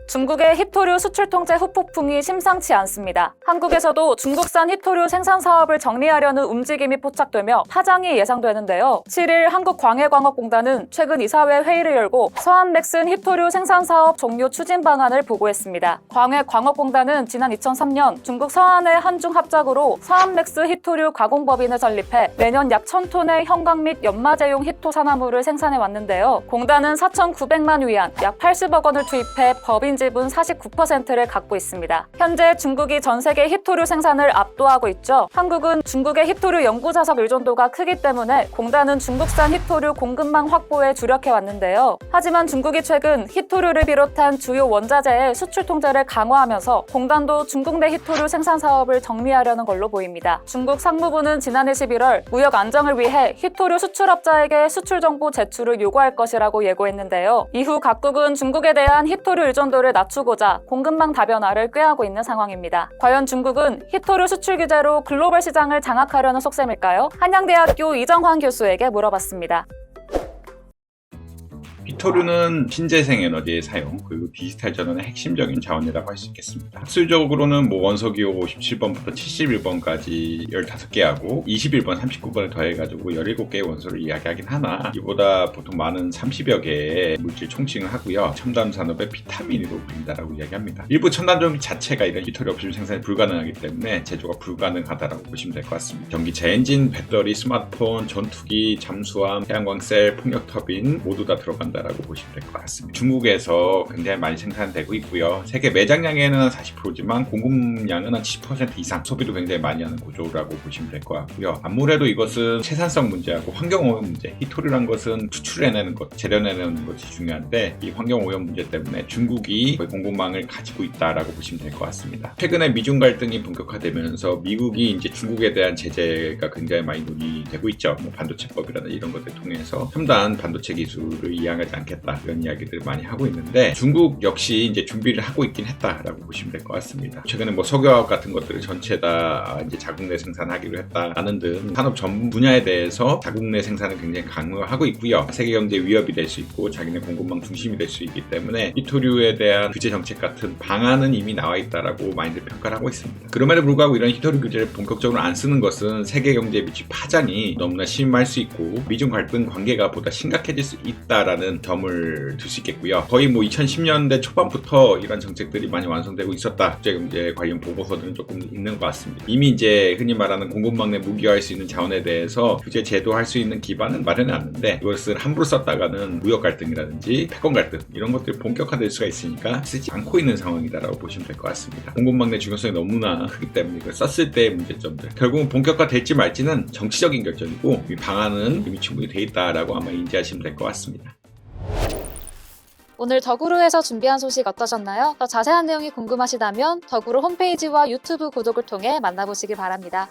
중국의 히토류 수출 통제 후폭풍이 심상치 않습니다. 한국에서도 중국산 히토류 생산 사업을 정리하려는 움직임이 포착되며 파장이 예상되는데요. 7일 한국광해광업공단은 최근 이사회 회의를 열고 서한맥슨 히토류 생산 사업 종료 추진 방안을 보고했습니다. 광해광업공단은 지난 2003년 중국 서한의 한중 합작으로 서한맥스 히토류 가공법인을 설립해 매년 약 1000톤의 형광 및 연마제용 히토 산화물을 생산해 왔는데요. 공단은 4,900만 위안, 약 80억 원을 투입해 법인 지분 49%를 갖고 있습니다. 현재 중국이 전 세계 히토류 생산을 압도하고 있죠. 한국은 중국의 히토류 연구 자석 의존도가 크기 때문에 공단은 중국산 히토류 공급망 확보에 주력해 왔는데요. 하지만 중국이 최근 히토류를 비롯한 주요 원자재의 수출 통제를 강화하면서 공단도 중국 내 히토류 생산 사업을 정리하려는 걸로 보입니다. 중국 상무부는 지난해 11월 무역 안정을 위해 히토류 수출업자에게 수출 정보 제출을 요구할 것이라고 예고했는데요. 이후 각국은 중국에 대한 히토류 의존도를 낮추고자 공급망 다변화를 꾀하고 있는 상황입니다. 과연 중국은 히토류 수출 규제로 글로벌 시장을 장악하려는 속셈일까요? 한양대학교 이정환 교수에게 물어봤습니다. 히토류는 신재생 에너지의 사용, 그리고 디지털 전원의 핵심적인 자원이라고 할 수 있겠습니다. 학술적으로는 원소기호 57번부터 71번까지 15개하고 21번, 39번을 더해가지고 17개의 원소를 이야기하긴 하나 이보다 보통 많은 30여 개의 물질 총칭을 하고요. 첨단 산업의 비타민으로 불린다라고 이야기합니다. 일부 첨단 전기 자체가 이런 히토류 없이 생산이 불가능하기 때문에 제조가 불가능하다라고 보시면 될 것 같습니다. 전기차 엔진, 배터리, 스마트폰, 전투기, 잠수함, 태양광 셀, 풍력 터빈 모두 다 들어간다라고 보시면 될 것 같습니다. 중국에서 굉장히 많이 생산되고 있고요. 세계 매장량에는 한 40%지만 공급량은 한 70% 이상, 소비도 굉장히 많이 하는 구조라고 보시면 될 것 같고요. 아무래도 이것은 생산성 문제하고 환경오염 문제, 히토류란 것은 추출해내는 것, 재련해내는 것이 중요한데 이 환경오염 문제 때문에 중국이 공급망을 가지고 있다라고 보시면 될 것 같습니다. 최근에 미중 갈등이 본격화되면서 미국이 이제 중국에 대한 제재가 굉장히 많이 논의되고 있죠. 반도체법이라든지 이런 것들 통해서 첨단 반도체 기술을 이양하지 않겠다 이런 이야기들을 많이 하고 있는데 중국 역시 이제 준비를 하고 있긴 했다라고 보시면 될 것 같습니다. 최근에 석유화학 같은 것들을 전체 다 이제 자국 내 생산하기로 했다라는 등 산업 전 분야에 대해서 자국 내 생산을 굉장히 강화하고 있고요. 세계 경제 위협이 될 수 있고 자기네 공급망 중심이 될 수 있기 때문에 히토류에 대한 규제 정책 같은 방안은 이미 나와 있다라고 많이들 평가를 하고 있습니다. 그럼에도 불구하고 이런 히토류 규제를 본격적으로 안 쓰는 것은 세계 경제에 미칠 파장이 너무나 심할 수 있고 미중 갈등 관계가 보다 심각해질 수 있다라는 점을 둘 수 있겠고요. 거의 2010년대 초반부터 이런 정책들이 많이 완성되고 있었다. 국제경제 관련 보고서들은 조금 있는 것 같습니다. 이미 이제 흔히 말하는 공급망 내 무기화할 수 있는 자원에 대해서 규제 제도할 수 있는 기반은 마련해놨는데 이것을 함부로 썼다가는 무역 갈등이라든지 패권 갈등 이런 것들이 본격화될 수가 있으니까 쓰지 않고 있는 상황이다라고 보시면 될 것 같습니다. 공급망 내 중요성이 너무나 크기 때문에 이걸 썼을 때의 문제점들 결국은 본격화될지 말지는 정치적인 결정이고 이 방안은 이미 충분히 돼 있다라고 아마 인지하시면 될 것 같습니다. 오늘 더구루에서 준비한 소식 어떠셨나요? 더 자세한 내용이 궁금하시다면 더구루 홈페이지와 유튜브 구독을 통해 만나보시기 바랍니다.